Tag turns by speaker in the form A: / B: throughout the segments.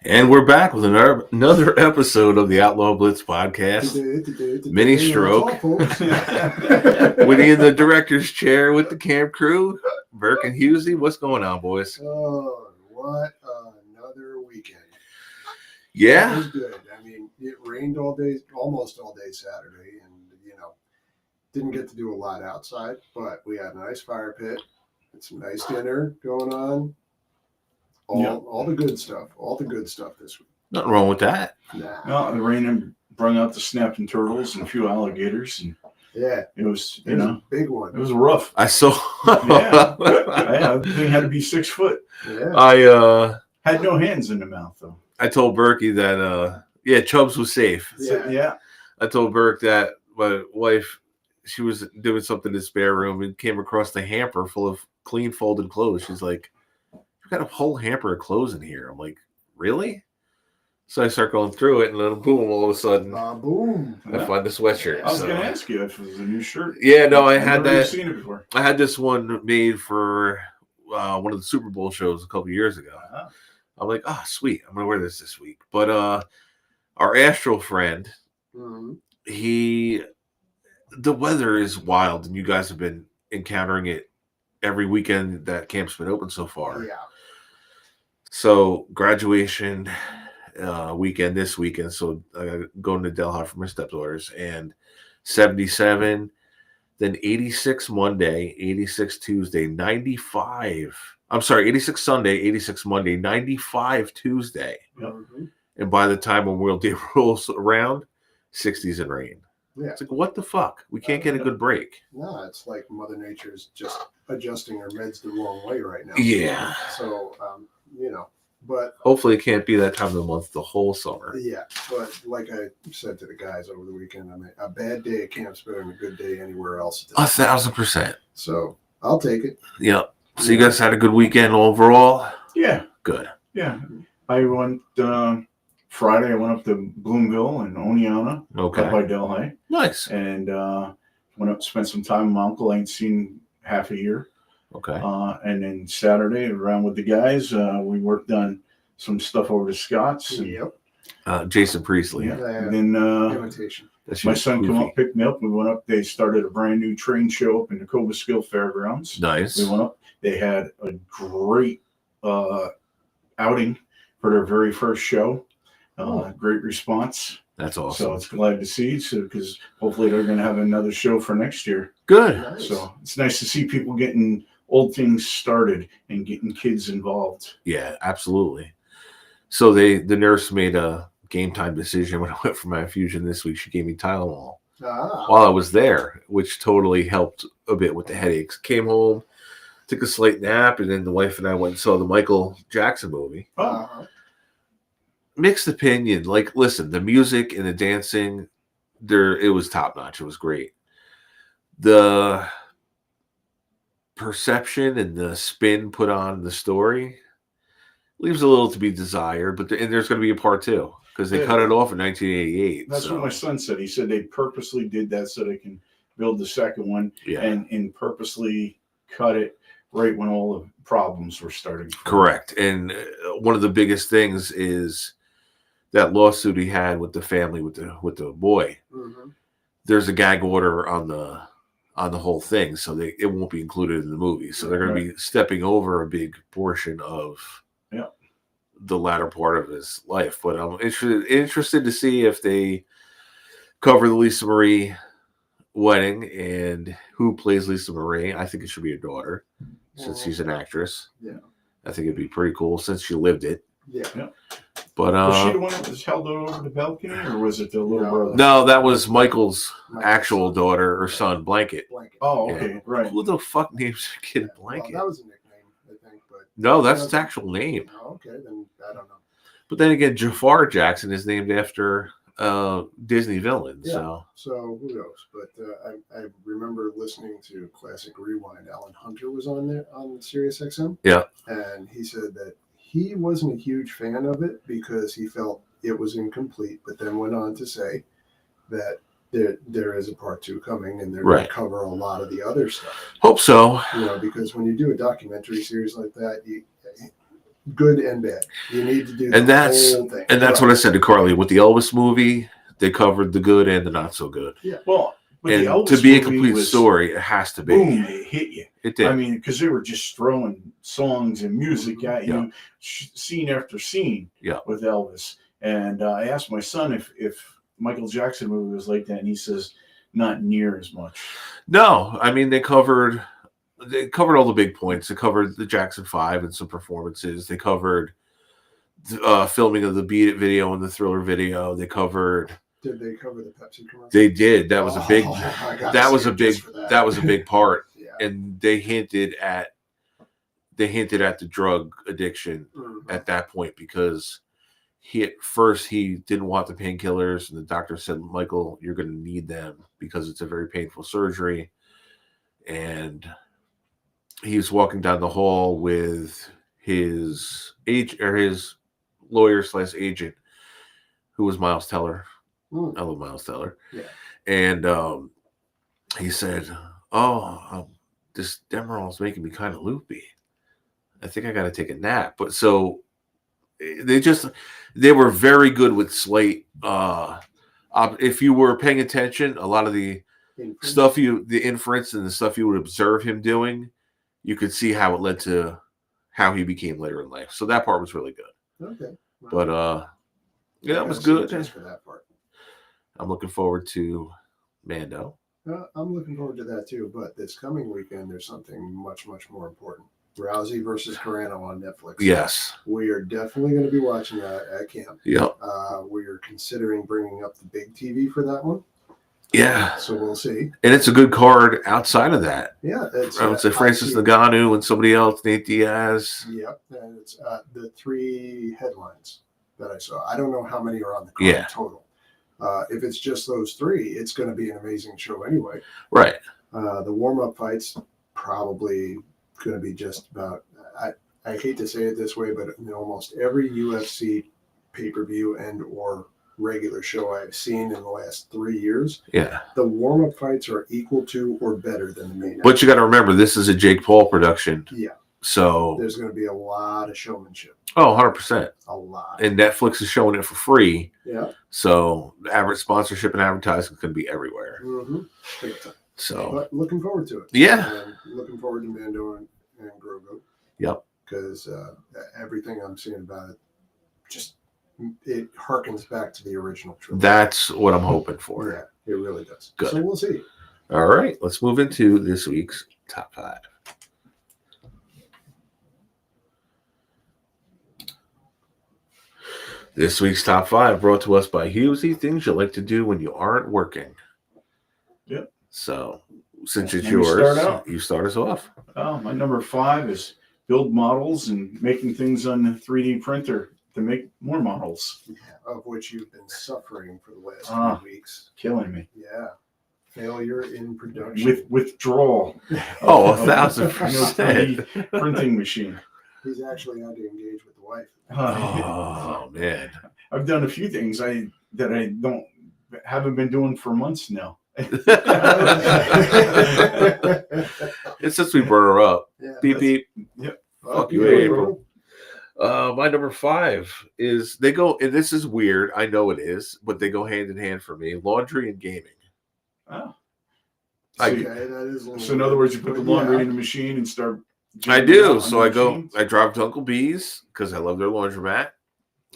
A: And we're back with another episode of the Outlaw Blitz podcast. Mini stroke. Winnie in the director's chair with the camp crew. Burke and Husey, what's going on, boys?
B: Oh, what another weekend.
A: Yeah.
B: It was good. I mean, it rained all day, almost all day Saturday, and, didn't get to do a lot outside, but we had a nice fire pit and some nice dinner going on. All the good stuff. All the good stuff this week.
A: Nothing wrong with that.
B: Nah.
C: No, the rain brought out the snapping turtles and a few alligators, and it was
B: a big one.
C: It was rough.
A: I saw.
C: The thing had to be 6 foot.
B: Yeah.
A: I
C: had no hands in the mouth though.
A: I told Berkey that Chubbs was safe.
C: Yeah.
A: I told Burke that my wife, she was doing something in the spare room and came across the hamper full of clean folded clothes. She's like, "You've got a whole hamper of clothes in here." I'm like, "Really?" So I start going through it, and then boom, all of a sudden,
B: boom!
A: I find the sweatshirt.
C: I was going to ask you if it was a new shirt.
A: Yeah, no, I had that.
C: I've seen it before.
A: I had this one made for one of the Super Bowl shows a couple years ago.
C: Uh-huh.
A: I'm like, "Oh, sweet! I'm gonna wear this week." But our Astral friend, the weather is wild, and you guys have been encountering it every weekend that camp's been open so far.
B: Yeah.
A: So graduation weekend this weekend. So I going to Delhi for my stepdaughters, and 77, then 86 Monday, 86 Tuesday, 95. I'm sorry, 86 Sunday, 86 Monday, 95 Tuesday.
B: Mm-hmm.
A: And by the time Memorial Day rolls around, 60s and rain.
B: Yeah.
A: It's like, what the fuck? We can't get a good break.
B: No, it's like Mother Nature's just adjusting her meds the wrong way right now.
A: Yeah.
B: So, but
A: hopefully it can't be that time of the month the whole summer.
B: Yeah, but like I said to the guys over the weekend, I mean, a bad day at camp's better than a good day anywhere else.
A: 1,000%.
B: So I'll take it.
A: Yep. So you guys had a good weekend overall?
C: Yeah.
A: Good.
C: Yeah. I went Friday. I went up to Bloomville and Oneonta.
A: Okay.
C: Up by Delhi.
A: Nice.
C: And went up, spent some time with my uncle. I ain't seen half a year.
A: Okay.
C: And then Saturday, around with the guys, we worked on some stuff over to Scott's.
B: Yep.
A: Jason Priestley.
C: Yeah. And then
B: Imitation.
C: my son came up, picked me up. We went up. They started a brand new train show up in the Cobaskill Fairgrounds.
A: Nice.
C: We went up. They had a great outing for their very first show. Great response.
A: That's awesome.
C: So it's glad to see. So because hopefully they're going to have another show for next year.
A: Good.
B: Nice.
C: So it's nice to see people getting old things started and getting kids involved.
A: Yeah, absolutely. So the nurse made a game time decision when I went for my infusion this week. She gave me Tylenol while I was there, which totally helped a bit with the headaches. Came home, took a slight nap, and then the wife and I went and saw the Michael Jackson movie. Mixed opinion. Like, listen, the music and the dancing, it was top notch. It was great. The perception and the spin put on the story leaves a little to be desired, but there's going to be a part two because they cut it off in 1988.
C: That's what my son said. He said they purposely did that so they can build the second one and purposely cut it right when all the problems were starting.
A: Correct. And one of the biggest things is that lawsuit he had with the family with the boy.
B: Mm-hmm.
A: There's a gag order on the whole thing, so it won't be included in the movie. So they're going to be stepping over a big portion of the latter part of his life. But I'm interested to see if they cover the Lisa Marie wedding and who plays Lisa Marie. I think it should be a daughter since she's an actress.
B: Yeah,
A: I think it'd be pretty cool since she lived it.
B: Yeah.
A: But
C: was she the one that was held over the balcony, or was it the little brother?
A: No, that was Michael's actual daughter or son, Blanket.
C: Oh, okay, right.
A: Who the fuck names their kid Blanket?
B: Well, that was a nickname, I think. But
A: no, that's its actual name.
B: Oh, okay, then I don't know.
A: But then again, Jafar Jackson is named after Disney villain.
B: Yeah. So who knows? But I remember listening to Classic Rewind. Alan Hunter was on there on Sirius XM.
A: Yeah.
B: And he said that he wasn't a huge fan of it because he felt it was incomplete, but then went on to say that there is a part two coming and they're going to cover a lot of the other stuff.
A: Hope so.
B: Because when you do a documentary series like that, good and bad. You need to do
A: And
B: whole thing.
A: And that's what I said to Carly. With the Elvis movie, they covered the good and the not so good.
B: Yeah.
C: Well, but
A: and
C: the Elvis
A: to be a
C: movie
A: complete story, it has to be.
C: Boom, it hit you.
A: It did.
C: I mean, because they were just throwing songs and music at you, scene after scene with Elvis. And I asked my son if Michael Jackson movie was like that, and he says not near as much.
A: No, I mean they covered all the big points. They covered the Jackson 5 and some performances. They covered filming of the Beat It video and the Thriller video. They covered.
B: Did they cover the Pepsi commercial?
A: They did. That was a big. That was a big part.
B: Yeah.
A: And they hinted at the drug addiction at that point, because at first he didn't want the painkillers, and the doctor said, Michael, you're going to need them because it's a very painful surgery. And he was walking down the hall with his lawyer/agent, who was Miles Teller. I love Miles Teller.
B: Yeah.
A: And he said, this Demerol is making me kind of loopy. I think I got to take a nap. But so they were very good with Slate. If you were paying attention, a lot of the inference and the stuff you would observe him doing, you could see how it led to how he became later in life. So that part was really good.
B: Okay. Wow.
A: But that was good.
B: Just for that part.
A: I'm looking forward to Mando.
B: I'm looking forward to that too. But this coming weekend, there's something much, much more important. Rousey versus Carano on Netflix.
A: Yes.
B: We are definitely going to be watching that at camp.
A: Yep.
B: We are considering bringing up the big TV for that one.
A: Yeah.
B: So we'll see.
A: And it's a good card outside of that.
B: Yeah.
A: I would say Francis Ngannou and somebody else, Nate Diaz.
B: Yep. And it's the 3 headlines that I saw. I don't know how many are on the card total. If it's just those 3, it's going to be an amazing show anyway.
A: Right.
B: The warm-up fights probably going to be just about, I hate to say it this way, but in almost every UFC pay-per-view and or regular show I've seen in the last 3 years, the warm-up fights are equal to or better than the main.
A: But you got to remember, this is a Jake Paul production.
B: Yeah.
A: So
B: there's going to be a lot of showmanship.
A: Oh, 100%.
B: A lot.
A: And Netflix is showing it for free.
B: Yeah.
A: So average sponsorship and advertising is going to be everywhere.
B: Mm-hmm.
A: So,
B: but looking forard to it.
A: Yeah.
B: And looking forward to Mando and Grogu.
A: Yep.
B: Because everything I'm seeing about it, it harkens back to the original trilogy.
A: That's what I'm hoping for.
B: Yeah, it really does.
A: Good.
B: So we'll see.
A: All right. Let's move into this week's top 5. This week's top 5 brought to us by Hughesy, things you like to do when you aren't working.
C: Yep.
A: So, since it's yours, you start us off.
C: Oh, my number 5 is build models and making things on the 3D printer to make more models.
B: Yeah, of which you've been suffering for the last few weeks.
C: Killing me.
B: Yeah. Failure in production.
C: With withdrawal.
A: 1,000%.
C: Printing machine.
B: He's actually had to engage with the wife.
A: Oh man!
C: I've done a few things that I haven't been doing for months now.
A: It's since we brought her up.
B: Yeah,
A: beep beep.
C: Yep.
A: Fuck you, April. My number 5 is they go, and this is weird. I know it is, but they go hand in hand for me. Laundry and gaming.
C: Oh.
B: That is
C: so in other words, you put the laundry in the machine and start.
A: I do. So I drive to Uncle B's because I love their laundromat.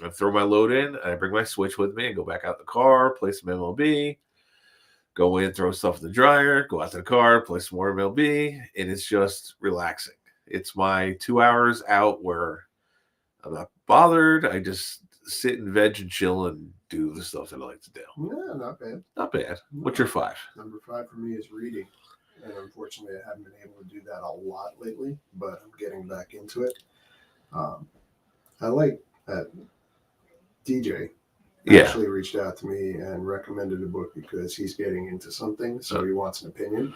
A: I throw my load in, and I bring my Switch with me and go back out the car, play some MLB, go in, throw stuff in the dryer, go out to the car, play some more MLB, and it's just relaxing. It's my 2 hours out where I'm not bothered. I just sit and veg and chill and do the stuff that I like to do.
B: Yeah, not bad.
A: Not bad. What's your 5?
B: Number 5 for me is reading. And unfortunately, I haven't been able to do that a lot lately, but I'm getting back into it. I like DJ actually reached out to me and recommended a book because he's getting into something, so he wants an opinion.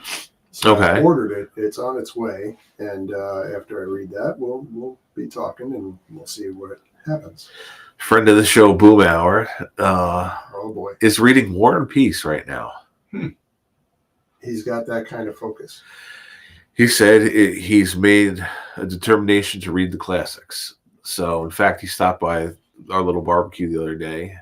B: So I ordered it. It's on its way, and after I read that, we'll be talking and we'll see what happens.
A: Friend of the show, Boom Hour,
B: oh boy,
A: is reading War and Peace right now.
B: He's got that kind of focus.
A: He said he's made a determination to read the classics. So in fact, he stopped by our little barbecue the other day,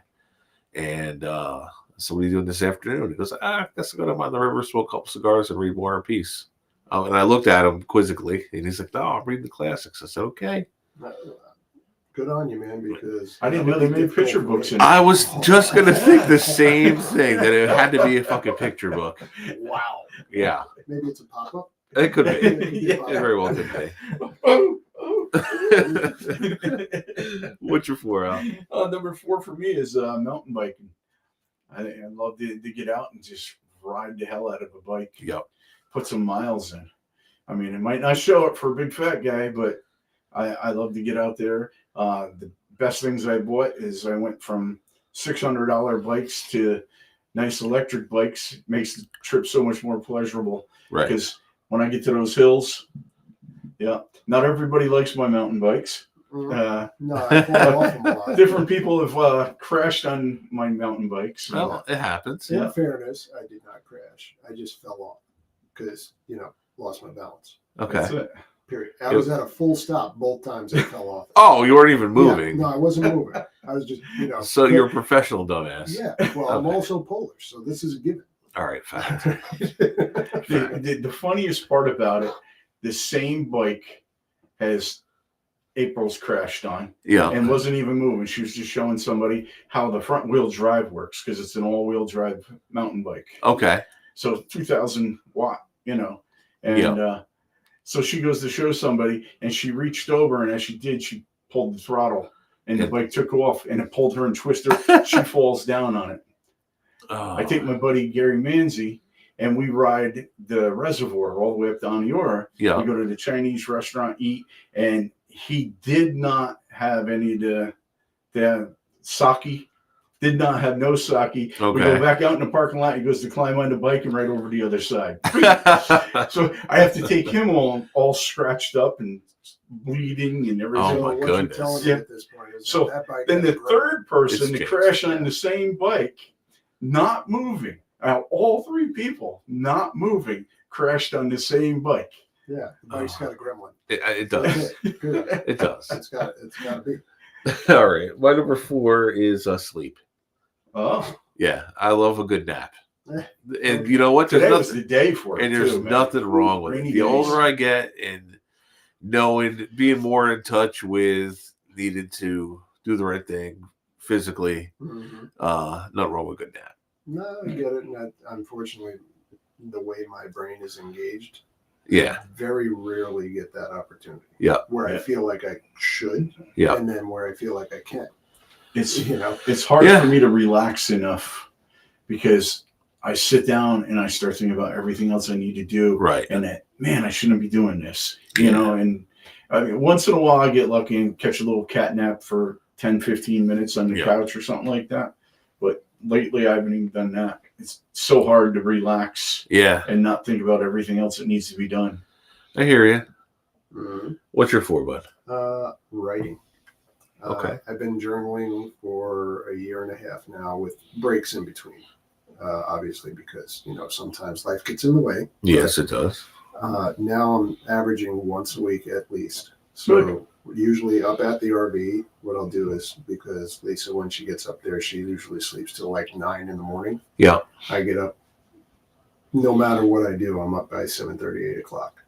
A: and so what are you doing this afternoon? He goes, I guess I'll go down the river, smoke a couple cigars, and read War and Peace. And I looked at him quizzically, and he's like, no, I'm reading the classics. I said, okay.
B: Good on you, man, because
C: I didn't know they made picture books in it.
A: I was just going to think the same thing, that it had to be a fucking picture book.
B: Wow.
A: Yeah.
B: Maybe it's a pop-up?
A: It could be.
B: Yeah.
A: It very well could be. What's your 4, Al?
C: Number 4 for me is mountain biking. I love to get out and just ride the hell out of a bike.
A: Yep.
C: Put some miles in. I mean, it might not show up for a big fat guy, but I love to get out there. The best things I bought is I went from $600 bikes to nice electric bikes. It makes the trip so much more pleasurable.
A: Right.
C: Because when I get to those hills, not everybody likes my mountain bikes.
B: No, I fall off them a lot.
C: Different people have crashed on my mountain bikes.
A: Well, it happens.
B: In fairness, I did not crash. I just fell off because, lost my balance.
A: Okay.
C: That's it.
B: Period. I was at a full stop both times I fell off.
A: Oh, you weren't even moving.
B: Yeah, no, I wasn't moving. I was just,
A: So you're a professional dumbass.
B: Yeah. Well, I'm also Polish, so this is a given.
A: All right, fine.
C: The funniest part about it, the same bike as April's crashed on and wasn't even moving. She was just showing somebody how the front wheel drive works because it's an all-wheel drive mountain bike.
A: Okay.
C: So 2,000 watt, and so she goes to show somebody, and she reached over, and as she did, she pulled the throttle, and the bike took off, and it pulled her and twisted her. She falls down on it. I take my buddy Gary Manzi, and we ride the reservoir all the way up to Aniora.
A: Yeah.
C: We go to the Chinese restaurant, eat, and he did not have any of the sake. Did not have no sake. We go back out in the parking lot. He goes to climb on the bike and right over the other side. So I have to take him all scratched up and bleeding and everything.
A: Oh, my goodness.
B: At this point is
C: so
B: that bike
C: then the third person to crash on
B: Yeah.
C: the same bike, not moving. All 3 people not moving crashed on the same bike.
B: Yeah, the bike's got a gremlin.
A: It does.
B: Good.
A: It does.
B: It's got to be.
A: All right. My number 4 is sleep.
C: Oh,
A: Yeah, I love a good nap.
B: Eh.
A: And you know what?
C: today was the day for it.
A: And there's
C: too, man.
A: nothing wrong with it.
C: Rainy
A: The
C: days.
A: older I get and being more in touch with needing to do the right thing physically, not wrong with a good nap.
B: No, I get it. And unfortunately, the way my brain is engaged,
A: Yeah.
B: very rarely get that opportunity.
A: Yeah.
B: Where I feel like I should,
A: Yeah.
B: and then where I feel like I can.
C: It's hard for me to relax enough because I sit down and I start thinking about everything else I need to do.
A: Right.
C: And that, man, I shouldn't be doing this, and I mean, once in a while I get lucky and catch a little cat nap for 10, 15 minutes on the couch or something like that. But lately I haven't even done that. It's so hard to relax and not think about everything else that needs to be done.
A: I hear you.
B: Mm-hmm.
A: What's your 4, bud?
B: Writing.
A: Okay.
B: I've been journaling for a year and a half now with breaks in between. Obviously, because, sometimes life gets in the way.
A: Yes, it does.
B: Now I'm averaging once a week at least. So usually up at the RV, what I'll do is, because Lisa, when she gets up there, she usually sleeps till like 9 in the morning.
A: Yeah.
B: I get up, no matter what I do, I'm up by 7:30, 8 o'clock.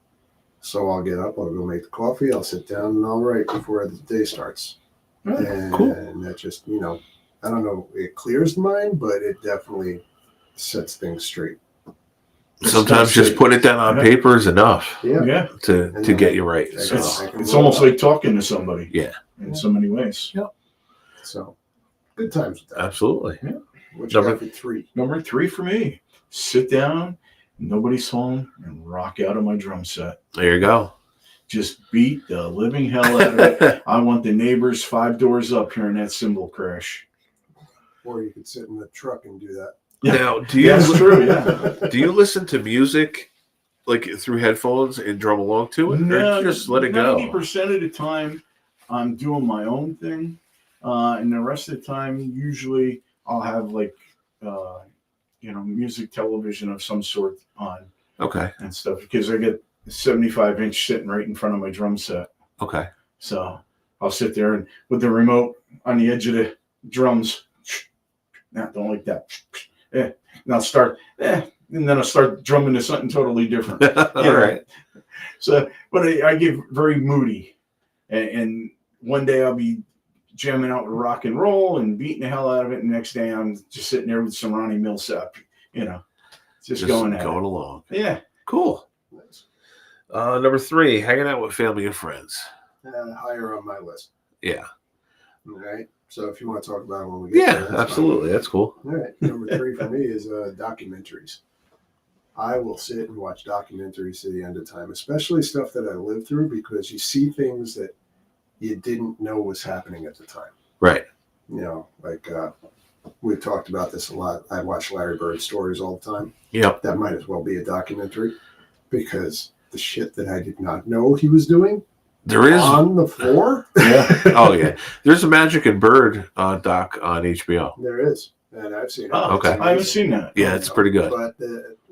B: So I'll get up, I'll go make the coffee, I'll sit down and I'll write before the day starts. And that just, I don't know, it clears the mind, but it definitely sets things straight.
A: Sometimes just put it down on paper is enough to get you right.
C: It's almost like talking to somebody.
A: Yeah.
C: In so many ways.
A: Yeah.
B: So good times with that.
A: Absolutely.
C: Yeah.
B: Which number 3?
C: Number 3 for me. Sit down, nobody's home, and rock out of my drum set.
A: There you go.
C: Just beat the living hell out of it. I want the neighbors 5 doors up hearing that cymbal crash.
B: Or you could sit in the truck and do that.
A: Now, do you
C: That's true, yeah.
A: Do you listen to music like through headphones and drum along to it?
C: No,
A: or just let it go?
C: 90% of the time I'm doing my own thing. And the rest of the time, usually I'll have music television of some sort on.
A: Okay.
C: And stuff because I get a 75-inch sitting right in front of my drum set.
A: Okay.
C: So I'll sit there and with the remote on the edge of the drums. Nah, don't like that. And I'll start, and then I'll start drumming to something totally different.
A: All right.
C: So, but I get very moody. And one day I'll be jamming out with rock and roll and beating the hell out of it. And the next day I'm just sitting there with some Ronnie Millsap, just going
A: along.
C: Yeah.
A: Cool.
B: Nice.
A: Number 3, hanging out with family and friends.
B: Higher on my list.
A: Yeah.
B: All right. So if you want to talk about it when we get there.
A: Yeah, absolutely. That's cool.
B: All right. Number 3 for me is documentaries. I will sit and watch documentaries to the end of time, especially stuff that I lived through, because you see things that you didn't know was happening at the time.
A: Right.
B: Like we've talked about this a lot. I watch Larry Bird stories all the time.
A: Yep.
B: That might as well be a documentary, because the shit that I did not know he was doing.
A: There is
B: on the floor.
C: Yeah.
A: Oh yeah. There's a Magic and Bird doc on HBO.
B: There is, and I've seen it.
C: Oh,
A: okay.
C: I haven't seen that.
A: Yeah, it's pretty good.
B: But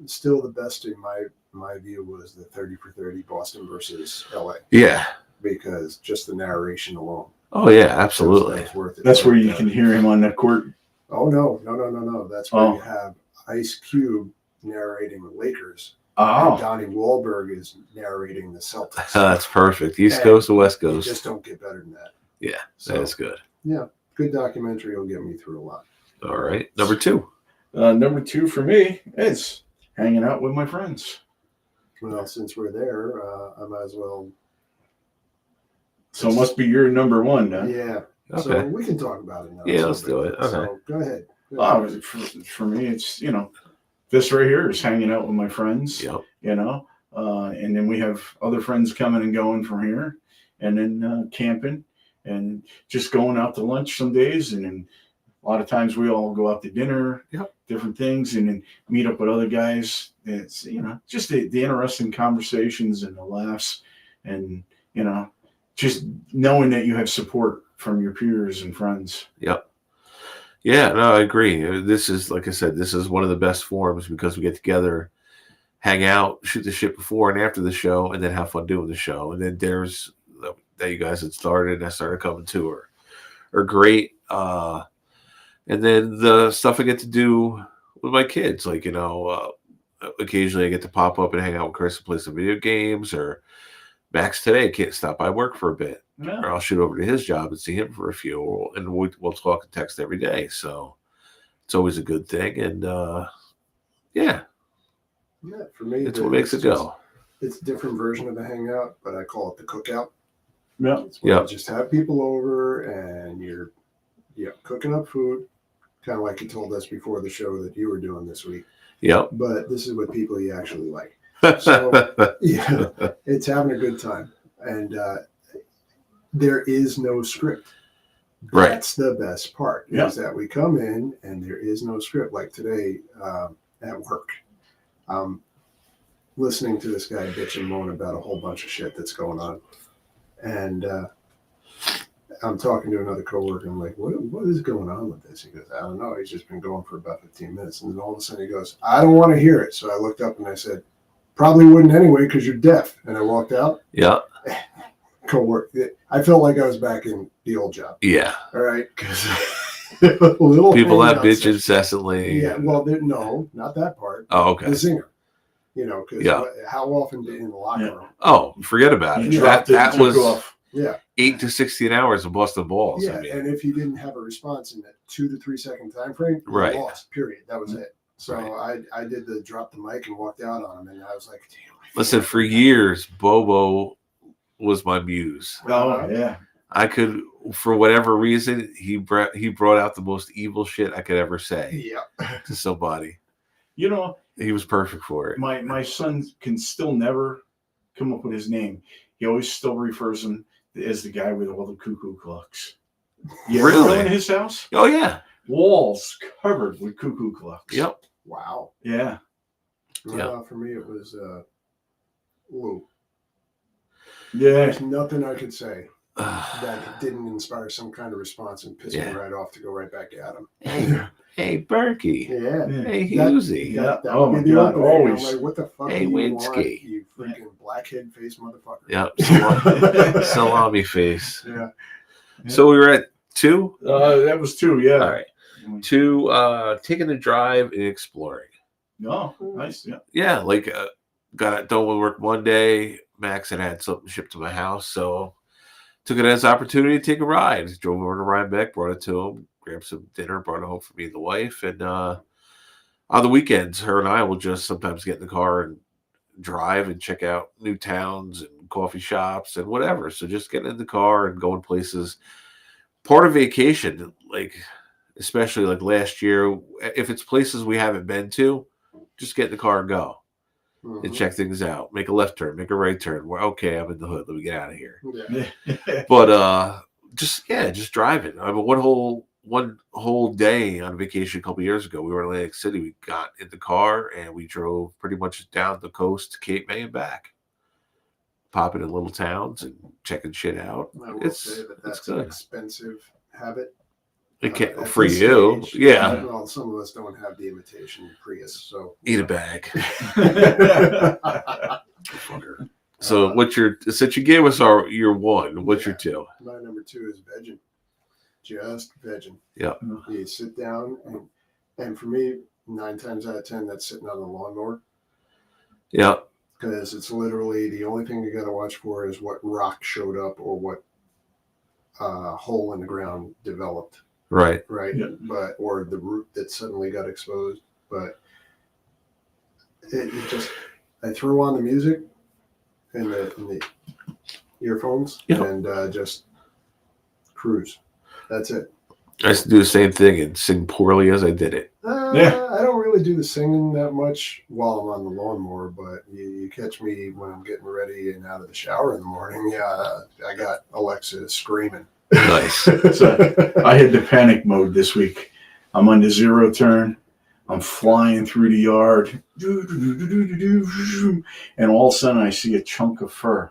B: still, the best in my view was the 30 for 30 Boston versus LA.
A: Yeah.
B: Because just the narration alone.
A: Oh yeah, absolutely.
B: That's worth it.
C: That's where you can hear him on the court.
B: Oh no. That's where you have Ice Cube narrating the Lakers.
C: Oh.
B: And Donnie Wahlberg is narrating the Celtics.
A: That's perfect. East Coast to West Coast.
B: You just don't get better than that.
A: Yeah,
B: So,
A: that is good.
B: Yeah, good documentary will get me through a lot.
A: All right. Number 2.
C: Number 2 for me is hanging out with my friends.
B: Well, since we're there, I might as well.
C: So it must be your number 1, huh?
B: Yeah.
A: Okay.
B: So we can talk about it now.
A: Yeah, let's do it. Okay.
B: So go ahead.
C: For me, it's, this right here is hanging out with my friends,
A: Yep.
C: And then we have other friends coming and going from here, and then camping and just going out to lunch some days. And then a lot of times we all go out to dinner,
A: Yep.
C: different things, and then meet up with other guys. It's, just the interesting conversations and the laughs and, just knowing that you have support from your peers and friends.
A: Yep. Yeah, no, I agree. This is, like I said, this is one of the best forms, because we get together, hang out, shoot the shit before and after the show, and then have fun doing the show. And then dinners that you guys had started and I started coming to are great. And then the stuff I get to do with my kids, like, occasionally I get to pop up and hang out with Chris and play some video games, or Max today can't stop by work for a bit.
C: Yeah.
A: Or I'll shoot over to his job and see him for a few, and we'll talk and text every day. So it's always a good thing. And yeah,
B: for me,
A: it's what makes it go.
B: It's a different version of a hangout, but I call it the cookout.
C: Yeah,
B: it's where you just have people over and you're cooking up food, kind of like you told us before the show that you were doing this week.
A: Yep.
B: But this is with people you actually like. So it's having a good time, and there is no script.
A: Right.
B: That's the best part, is that we come in and there is no script. Like today at work, listening to this guy bitch and moan about a whole bunch of shit that's going on, and I'm talking to another coworker. I'm like, what is going on with this? He goes, I don't know. He's just been going for about 15 minutes. And then all of a sudden he goes, I don't want to hear it. So I looked up and I said, probably wouldn't anyway, because you're deaf. And I walked out.
A: Yeah.
B: Co-work. I felt like I was back in the old job.
A: Yeah.
B: All right. Because people
A: that bitch incessantly.
B: Yeah. Well, no, not that part.
A: Oh, okay.
B: The singer. Because how often in the locker room?
A: Oh, forget about it. That was off. 8 to 16 hours of busted balls.
B: Yeah, and if you didn't have a response in that 2 to 3 second time frame, you lost. Period. That was it. So I did the drop the mic and walked out on him, and I was like, damn.
A: Listen, for years, Bobo was my muse.
C: Oh yeah.
A: I could, for whatever reason, he brought out the most evil shit I could ever say to somebody. He was perfect for it.
C: My son can still never come up with his name. He always still refers him as the guy with all the cuckoo clocks.
A: Really?
C: In his house?
A: Oh yeah.
C: Walls covered with cuckoo clocks.
A: Yep.
B: Wow.
C: Yeah.
B: For me, it was Lou.
C: Yeah.
B: There's nothing I could say that didn't inspire some kind of response and piss me right off to go right back at him.
A: Hey, Berkey.
B: Yeah.
A: Hey, Husey.
B: That
C: oh
B: would
C: my
B: be
C: God,
B: the
C: always.
B: I'm like, what the fuck
A: Hey,
B: do you
A: Winsky.
B: want, you freaking blackhead face motherfucker.
A: Yep. Salami face.
B: Yeah.
A: So we were at 2?
C: That was 2, yeah.
A: All right. 2, taking a drive and exploring.
C: Oh, nice. Yeah.
A: Yeah, like got done with work one day. Max had something shipped to my house, so took it as an opportunity to take a ride. Drove over to Rhinebeck, brought it to him, grabbed some dinner, brought it home for me and the wife. And on the weekends, her and I will just sometimes get in the car and drive and check out new towns and coffee shops and whatever. So just getting in the car and going places. Part of vacation, like especially like last year, if it's places we haven't been to, just get in the car and go. Mm-hmm. And check things out. Make a left turn, make a right turn. Well, okay, I'm in the hood. Let me get out of here. Yeah. But just driving. I mean, one whole day on vacation a couple years ago, we were in Atlantic City. We got in the car and we drove pretty much down the coast to Cape May and back, popping in little towns and checking shit out.
B: I will say that's an expensive habit.
A: For you, stage, yeah.
B: Well, some of us don't have the imitation Prius, so
A: eat a bag. So since you gave us your 1, what's your 2?
B: My number 2 is vegging. Just vegging.
A: Yeah.
B: You sit down and for me, 9 times out of 10, that's sitting on the lawnmower.
A: Yeah.
B: Because it's literally the only thing you got to watch for is what rock showed up or what hole in the ground developed.
A: Right.
B: Yeah. But or the root that suddenly got exposed. But it just I throw on the music in the earphones and just cruise. That's it.
A: I used to do the same thing and sing poorly as I did it.
B: I don't really do the singing that much while I'm on the lawnmower, but you catch me when I'm getting ready and out of the shower in the morning. Yeah, I got Alexa screaming.
A: Nice.
C: So I hit the panic mode this week. I'm on the 0 turn. I'm flying through the yard. And all of a sudden I see a chunk of fur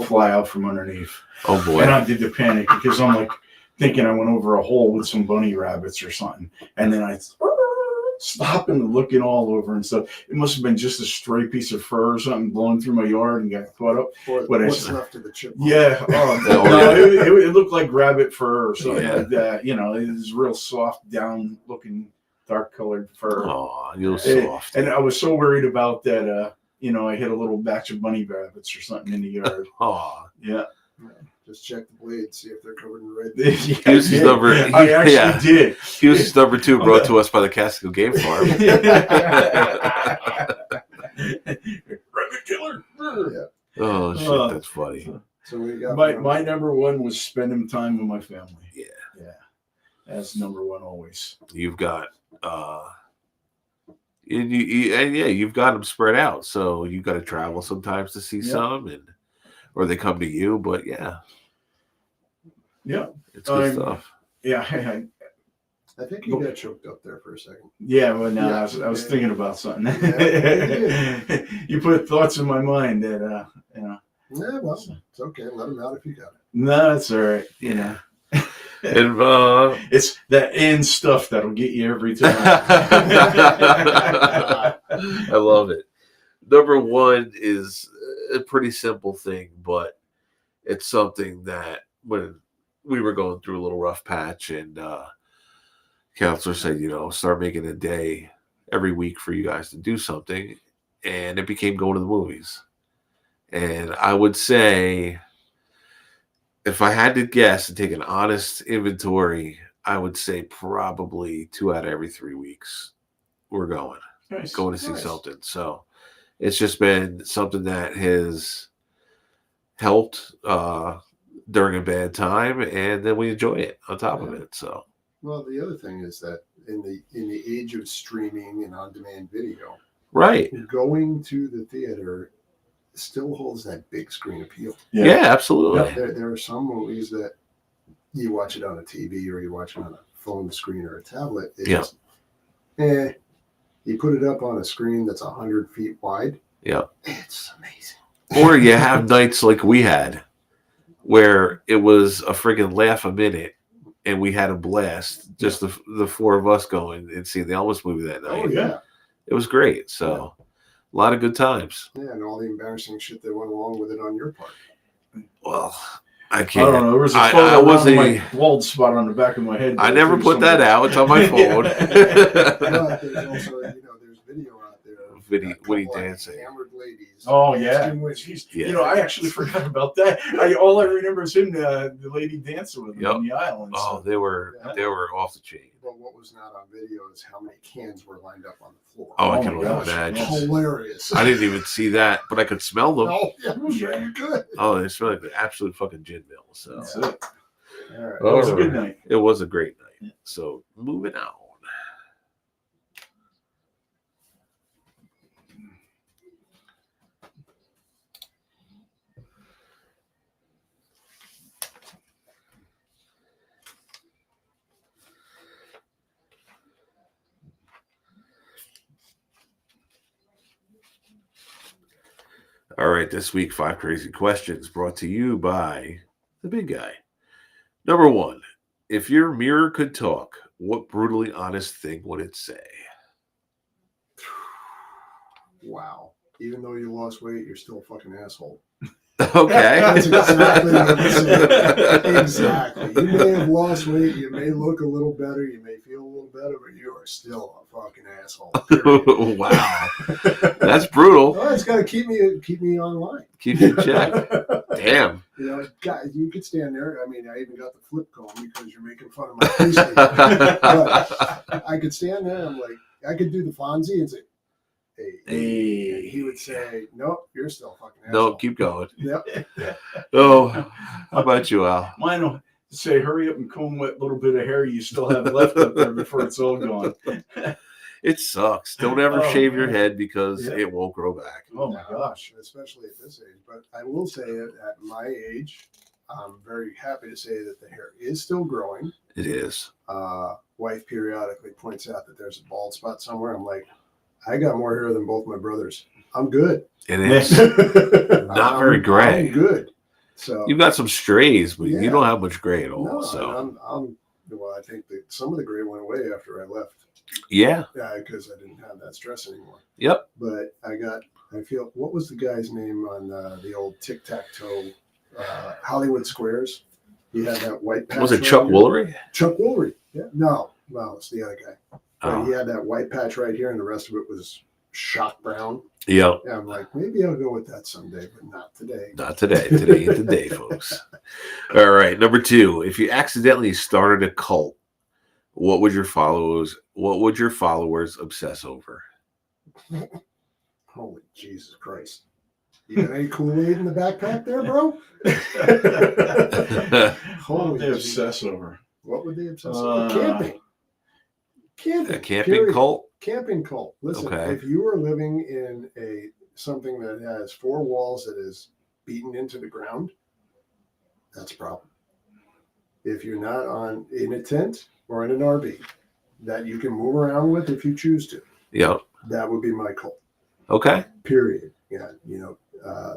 C: fly out from underneath.
A: Oh, boy.
C: And I did the panic because I'm like thinking I went over a hole with some bunny rabbits or something. And then I stopping, looking all over and stuff. It must have been just a stray piece of fur or something blowing through my yard and got caught up.
B: What's left of the chipmunk?
C: Yeah. It looked like rabbit fur or something like that. You know, it was real soft, down looking, dark colored fur.
A: Oh, you're soft.
C: And I was so worried about that. I hit a little batch of bunny rabbits or something in the yard.
A: Oh,
C: yeah.
B: Just check the blades, see if they're covered in red.
C: I actually did.
A: Hughes' number 2 brought to us by the Casco Game Farm.
C: Rabbit killer.
B: Yeah.
A: Oh shit, that's funny.
B: So we got
C: my number 1 was spending time with my family. Yeah. That's number 1 always.
A: You've got you've got them spread out, so you've got to travel sometimes to see some, or they come to you. But it's good stuff.
C: Yeah,
B: I think you got choked up there for a second.
C: Yeah, well, no, I was thinking about something. You put thoughts in my mind that
B: Yeah, well, it's okay. Let them out if you got it.
C: No, that's all right.
A: And
C: it's that end stuff that'll get you every time.
A: I love it. Number 1 is a pretty simple thing, but it's something that when we were going through a little rough patch and counselor said, start making a day every week for you guys to do something. And it became going to the movies. And I would say, if I had to guess and take an honest inventory, I would say probably 2 out of every 3 weeks we're going to see something. So it's just been something that has helped during a bad time, and then we enjoy it on top of it. So,
B: well, the other thing is that in the age of streaming and on-demand video, going to the theater still holds that big screen appeal.
A: Yeah, absolutely.
B: There are some movies that you watch it on a TV or you watch it on a phone screen or a tablet. It's, you put it up on a screen that's 100 feet wide. Yeah, it's amazing.
A: Or you have nights like we had, where it was a friggin' laugh a minute, and we had a blast. Just the 4 of us going and seeing the Elvis movie that night.
B: Oh yeah,
A: it was great. So A lot of good times.
B: Yeah, and all the embarrassing shit that went along with it on your part.
A: Well, I can't.
C: I don't know. There was a photo around my bald spot on the back of my head.
A: I never put that out. It's on my phone.
B: But there's also, there's video out there.
A: Winnie dancing.
B: Hammered ladies.
C: Oh yeah. I actually forgot about that. All I remember is him, the lady dancing with him on the island.
A: Oh,
C: so.
A: they were off the chain.
B: But what was not on video is how many cans were lined up on the floor.
A: Oh, I can only imagine.
B: Hilarious.
A: I didn't even see that, but I could smell them.
B: Oh, yeah, I'm sure you could.
A: Oh, they smell like the absolute fucking gin mill. So
C: that's it.
B: All right.
C: It was a good night.
A: It was a great night. So moving on. All right, this week, 5 crazy questions brought to you by the big guy. Number 1, if your mirror could talk, what brutally honest thing would it say?
B: Wow. Even though you lost weight, you're still a fucking asshole.
A: Okay.
B: That's exactly what I'm saying. Exactly. You may have lost weight, you may look a little better, you may feel a little better, but you are still a fucking asshole.
A: Wow. That's brutal.
B: Well, it's got to keep me online.
A: Keep you in check. Damn.
B: Guys, you could stand there. I mean, I even got the flip comb because you're making fun of my face. But I could stand there and I'm like, I could do the Fonzie and say, hey. And he would say, nope, you're still a fucking asshole.
A: No, keep going.
B: Yep.
A: Oh, how about you, Al?
C: Mine will say, hurry up and comb what little bit of hair you still have left up there before it's all gone.
A: It sucks. Don't ever shave your head because it won't grow back.
C: Oh, my gosh.
B: Especially at this age. But I will say at my age, I'm very happy to say that the hair is still growing.
A: It is.
B: Wife periodically points out that there's a bald spot somewhere. I'm like, I got more hair than both my brothers. I'm good.
A: It is. Not very gray.
B: I'm good. So
A: you've got some strays, but you don't have much gray at all.
B: No,
A: so
B: well, I think that some of the gray went away after I left.
A: Yeah.
B: Yeah, because I didn't have that stress anymore.
A: Yep.
B: But what was the guy's name on the old tic-tac-toe Hollywood Squares? He had that white patch.
A: Was it Chuck Woolery?
B: Chuck Woolery. Yeah. No, it's the other guy.
A: Oh.
B: He had that white patch right here, and the rest of it was shock brown.
A: Yeah.
B: Yeah, I'm like, maybe I'll go with that someday, but not today.
A: Not today. Today ain't the day, folks. All right. Number 2, if you accidentally started a cult, what would your followers obsess over?
B: Holy Jesus Christ. You got any Kool-Aid in the backpack there, bro?
C: What would they obsess over?
B: What would they obsess over? Camping.
A: A camping cult?
B: Camping cult. Listen, if you are living in something that has 4 walls that is beaten into the ground, that's a problem. If you're not in a tent or in an RV that you can move around with if you choose to, that would be my cult.
A: Okay.
B: Period. Yeah,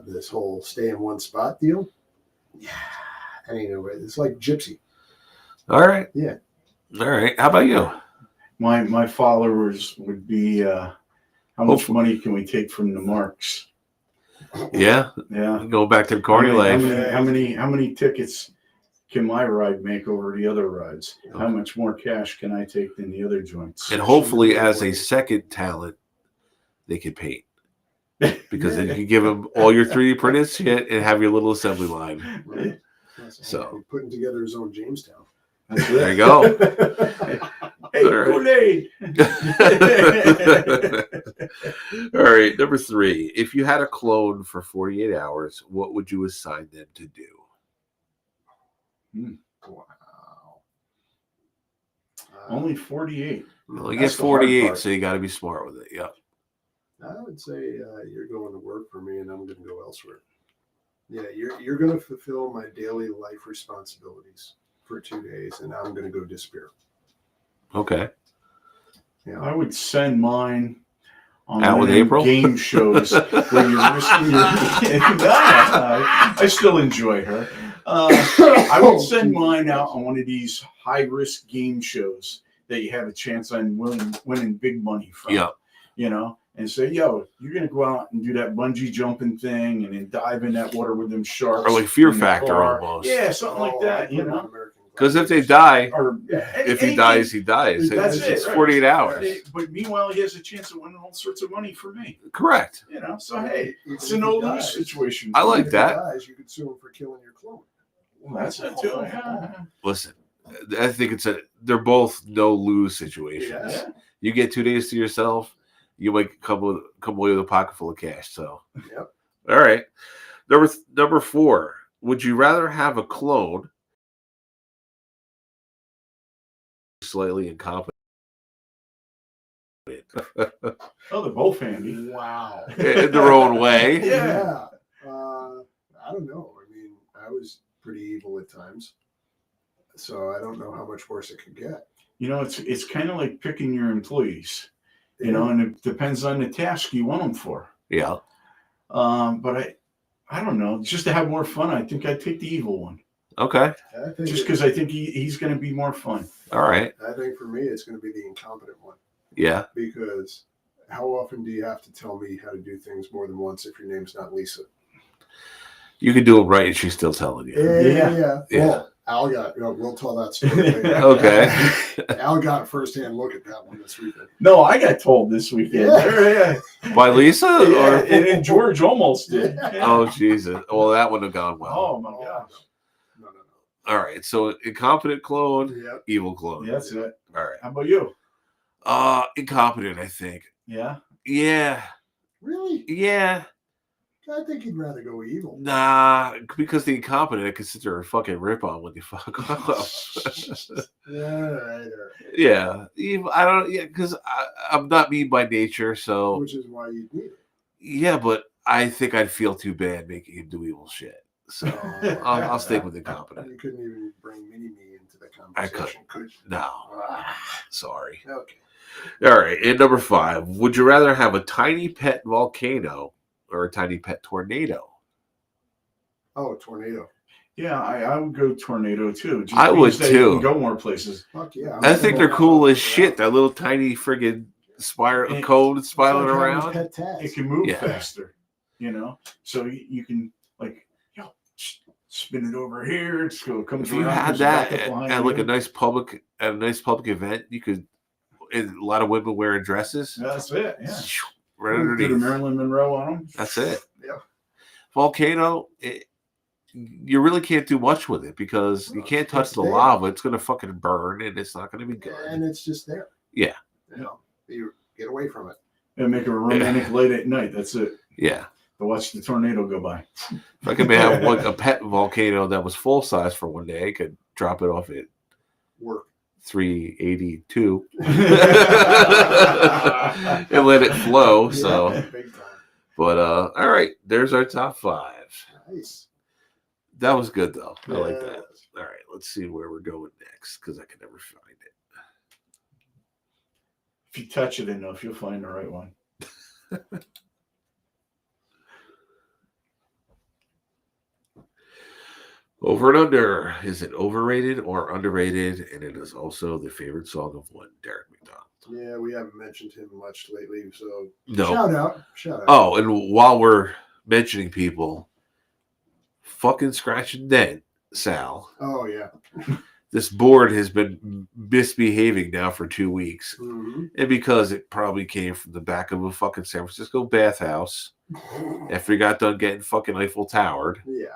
B: this whole stay in one spot deal. Yeah, anyway, it's like gypsy.
A: All right.
B: Yeah.
A: All right. How about you?
C: My followers would be how much money can we take from the marks?
A: Yeah. Go back to the carny life.
C: How many tickets can my ride make over the other rides? How much more cash can I take than the other joints?
A: And hopefully, as a second talent, they can paint. Because then you can give them all your 3D printed shit and have your little assembly line.
B: Right.
A: So
B: putting together his own Jamestown.
A: There you go.
C: Hey, Kool-Aid.
A: All right, number 3. If you had a clone for 48 hours, what would you assign them to do?
B: Wow.
C: Only 48.
A: Well, you get 48, so you got to be smart with it. Yep.
B: I would say you're going to work for me, and I'm going to go elsewhere. Yeah, you're going to fulfill my daily life responsibilities for 2 days, and I'm going to go disappear.
A: Okay.
B: Yeah.
C: I would send mine on
A: Out with April
C: game shows where you're risking your. I still enjoy her. I would send mine out on one of these high-risk game shows that you have a chance on winning big money from.
A: Yeah.
C: and say, yo, you're going to go out and do that bungee jumping thing and then dive in that water with them sharks.
A: Or like Fear Factor almost.
C: Yeah, something like that, you know.
A: Because if they die,
C: or
A: if he dies, he dies.
C: That's
A: it's
C: it,
A: 48 hours.
C: But meanwhile, he has a chance of winning all sorts of money for me.
A: Correct.
C: You know, so hey, it's a no-lose situation.
A: I like that.
B: If he dies, you could sue him for killing your clone.
C: Well, that's it too. Yeah.
A: Listen, I think they're both no-lose situations.
B: Yes.
A: You get 2 days to yourself, you might come away with a pocket full of cash. So,
B: yep.
A: All right. Number 4. Would you rather have a clone slightly incompetent?
C: Oh, they're both handy.
B: Wow.
A: In their own way.
B: Yeah. I don't know. I mean, I was pretty evil at times, so I don't know how much worse it could get.
C: You know, it's kind of like picking your employees, you know, and it depends on the task you want them for.
A: Yeah.
C: But I don't know. Just to have more fun, I think I'd take the evil one.
A: Okay.
C: Just because I think he's going to be more fun.
A: All right.
B: I think for me, it's going to be the incompetent one.
A: Yeah.
B: Because how often do you have to tell me how to do things more than once if your name's not Lisa?
A: You can do it right and she's still telling you.
B: Yeah. Well, Al we'll tell that story later.
A: Okay.
B: Al got a first-hand look at that one this weekend.
C: No, I got told this weekend.
B: Yeah.
A: By Lisa?
C: And George almost did.
A: Oh, Jesus. Well, that wouldn't have gone well.
C: Oh, my gosh.
B: No.
A: All right. So, incompetent clone, evil clone.
C: Yeah, that's it.
A: All right.
C: How about you?
A: Incompetent, I think.
C: Yeah?
A: Yeah.
B: Really?
A: Yeah.
B: I think you'd rather go evil.
A: Nah, because the incompetent, I can sit there and fucking rip on when you fuck up.
B: Right.
A: Yeah. I don't, because I'm not mean by nature, so.
B: Which is why you need it.
A: Yeah, but I think I'd feel too bad making him do evil shit. So I'll stick with incompetent.
B: You couldn't even bring Mini Me into the conversation, could you?
A: No. Sorry.
B: Okay.
A: All right. And number 5, would you rather have a tiny pet volcano or a tiny pet tornado?
B: Oh, tornado.
C: Yeah, I would go tornado too.
A: I would too.
C: You can go more places.
B: Fuck yeah.
A: I think they're cool as shit. That little tiny friggin' cone spiraling around.
C: It can move faster, you know? So you can, like, spin it over here. It comes
A: if you
C: around.
A: had that at like a nice public event, you could. And a lot of women wearing dresses.
C: That's it. Yeah.
A: Right underneath.
C: Put a Marilyn Monroe on them.
A: That's it.
B: Yeah.
A: Volcano. You really can't do much with it because you can't touch the lava. It's going to fucking burn, and it's not going to be good.
B: And it's just there.
A: Yeah.
B: You get away from it.
C: And make a romantic late at night. That's it.
A: Yeah.
C: To watch the tornado go by.
A: If I could have a pet volcano that was full size for one day, I could drop it off at
B: work
A: 382 and let it flow. So,
B: big time.
A: But all right, there's our top 5.
B: Nice.
A: That was good though. I like that. All right, let's see where we're going next because I can never find it.
C: If you touch it enough, you'll find the right one.
A: Over and Under. Is it overrated or underrated? And it is also the favorite song of one, Derek McDonald.
B: Yeah, we haven't mentioned him much lately, so
A: no.
B: Shout out.
A: Oh, and while we're mentioning people, fucking scratch and dent, Sal.
B: Oh, yeah.
A: This board has been misbehaving now for 2 weeks.
B: Mm-hmm.
A: And because it probably came from the back of a fucking San Francisco bathhouse after he got done getting fucking Eiffel Towered.
B: Yeah.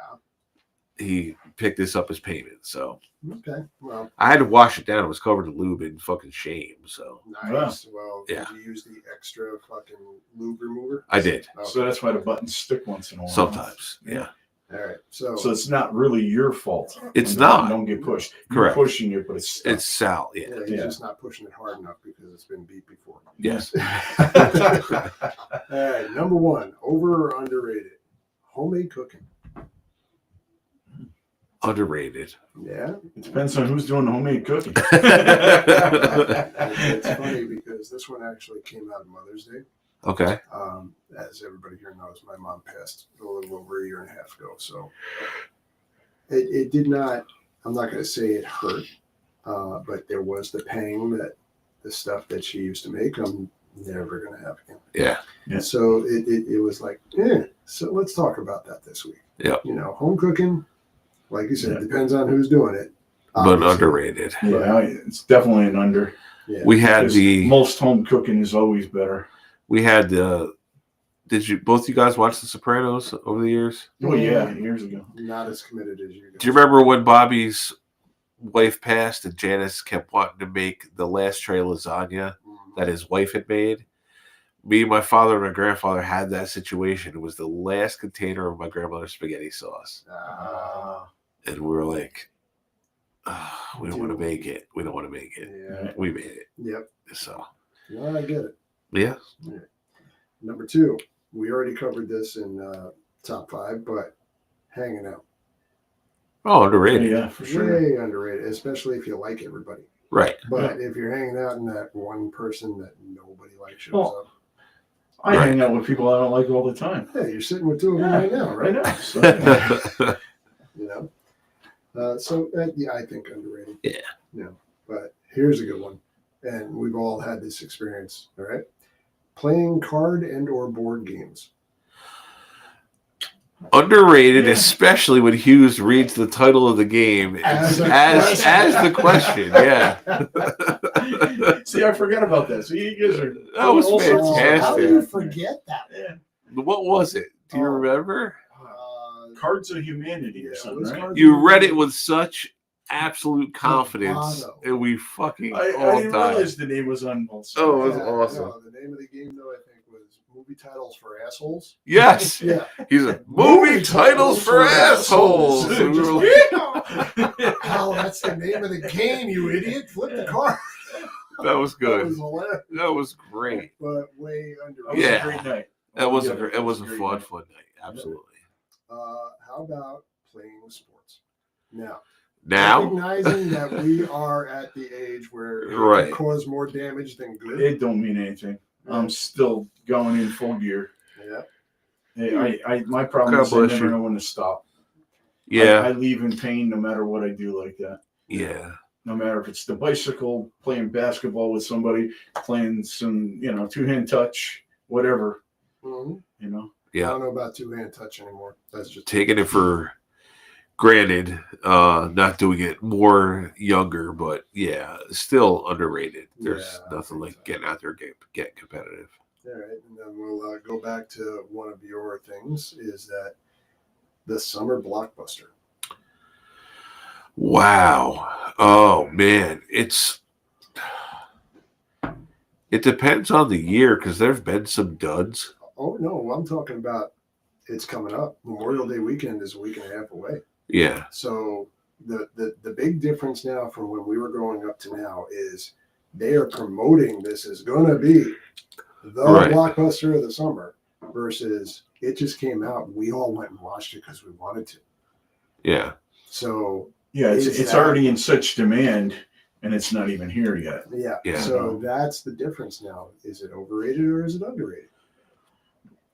A: He picked this up as payment. So
B: okay, well,
A: I had to wash it down. It was covered in lube and fucking shame. So
B: nice. Well,
A: yeah.
B: Did you use the extra fucking lube remover?
A: I did.
B: Okay.
C: So that's why the buttons stick once in a while.
A: Sometimes, yeah.
B: All right. So
C: it's not really your fault.
A: It's not.
C: Don't get pushed.
A: Correct.
C: You're pushing it, but it's stuck.
A: It's Sal. Yeah.
B: He's just not pushing it hard enough because it's been beat before.
A: Yes.
B: All right. Number 1, over or underrated? Homemade cooking.
A: Underrated.
B: Yeah.
C: It depends on who's doing the homemade cooking.
B: It's funny because this one actually came out on Mother's Day.
A: Okay.
B: As everybody here knows, my mom passed a little over a year and a half ago. So it did not, I'm not going to say it hurt, but there was the pang that the stuff that she used to make. I'm never going to happen again.
A: Yeah.
B: So it was like, so let's talk about that this week.
A: Yeah.
B: Home cooking, like you said, depends on who's doing it.
A: But underrated.
C: Yeah, it's definitely an under.
B: Yeah.
A: We had
C: most home cooking is always better.
A: We had did both you guys watch The Sopranos over the years?
C: Oh yeah, years ago.
B: Not as committed as you guys.
A: Do you remember when Bobby's wife passed and Janice kept wanting to make the last tray of lasagna that his wife had made? Me, my father, and my grandfather had that situation. It was the last container of my grandmother's spaghetti sauce. And we were like, we don't want to make it. We don't want to make it.
B: Yeah.
A: We made it.
B: Yep.
A: So.
B: No, I get it.
A: Yeah.
B: Number 2, we already covered this in top 5, but hanging out.
A: Oh, underrated.
C: Yeah, for sure.
B: Way underrated, especially if you like everybody.
A: Right.
B: But if you're hanging out and that one person that nobody likes shows up.
C: I hang out with people I don't like all the time.
B: Yeah, you're sitting with 2 of them right now, right?
C: I know.
B: So, I think underrated.
A: Yeah.
B: But here's a good one. And we've all had this experience, all right? Playing card and or board games.
A: Underrated, especially when Hughes reads the title of the game as the question. Yeah.
C: See, I forgot about that. So you guys are.
A: That was fantastic.
B: How do you forget that?
C: Yeah.
A: What was it? Do you remember?
C: Cards of Humanity or something, right?
A: You read it with such absolute confidence, and we fucking
C: I didn't realize the name was on both sides.
A: Oh, it was awesome.
B: No, the name of the game, though, I think was Movie Titles for Assholes.
A: Yes.
B: Yeah.
A: He's a movie titles for assholes.
B: Oh, that's the name of the game, you idiot. Flip the card.
A: That was good.
B: That was hilarious.
A: That was great.
B: But way under.
C: That was a great night.
A: That was a fun night. Absolutely.
B: How about playing sports? Now, recognizing that we are at the age where it can cause more damage than good.
C: It don't mean anything. I'm still going in full gear.
B: Yeah.
C: My problem is I never know when to stop.
A: Yeah.
C: I leave in pain no matter what I do like that.
A: Yeah.
C: No matter if it's the bicycle, playing basketball with somebody, playing some, two-hand touch, whatever.
B: Mm-hmm.
A: Yeah.
B: I don't know about two-hand touch anymore. That's just
A: taking it for granted, not doing it more younger, but still underrated. There's nothing like getting out there and getting competitive.
B: All right, and then we'll go back to one of your things, is that the summer blockbuster.
A: Wow. Oh, man. It depends on the year, because there's been some duds.
B: Oh, no, I'm talking about it's coming up. Memorial Day weekend is a week and a half away.
A: Yeah.
B: So the big difference now from when we were growing up to now is they are promoting this as going to be the blockbuster of the summer versus it just came out. We all went and watched it because we wanted to.
A: Yeah.
B: So
C: it's already in such demand and it's not even here yet.
B: Yeah. So that's the difference now. Is it overrated or is it underrated?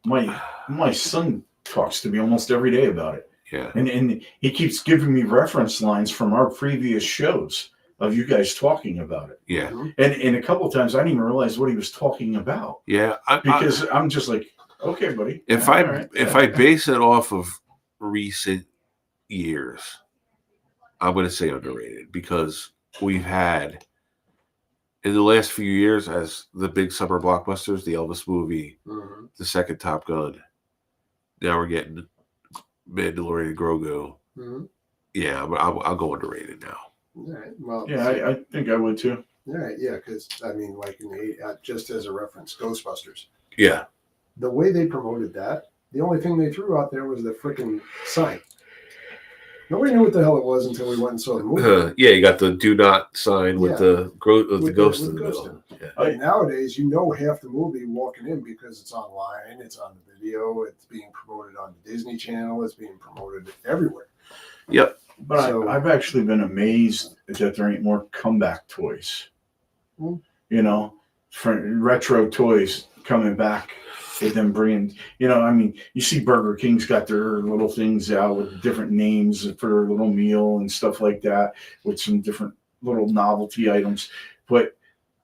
C: My son talks to me almost every day about it.
A: Yeah.
C: And he keeps giving me reference lines from our previous shows of you guys talking about it.
A: Yeah.
C: And a couple of times I didn't even realize what he was talking about.
A: Yeah.
C: Because I'm just like, okay, buddy.
A: If I base it off of recent years, I'm going to say underrated, because we've had in the last few years as the big summer blockbusters, the Elvis movie, the second Top Gun. Now we're getting Mandalorian and Grogu. Yeah, I'll go underrated now.
B: All right. Well,
C: I think I would too.
B: All right. Yeah, because like in the just as a reference, Ghostbusters.
A: Yeah.
B: The way they promoted that, the only thing they threw out there was the freaking sign. Nobody knew what the hell it was until we went and saw the movie.
A: You got the do not sign with the ghost in the middle.
B: Yeah. Nowadays, half the movie walking in because it's online, it's on the video, it's being promoted on the Disney Channel, it's being promoted everywhere.
A: Yep.
C: But I've actually been amazed that there ain't more comeback toys. For retro toys coming back. With them bringing, you see Burger King's got their little things out with different names for their little meal and stuff like that, with some different little novelty items. But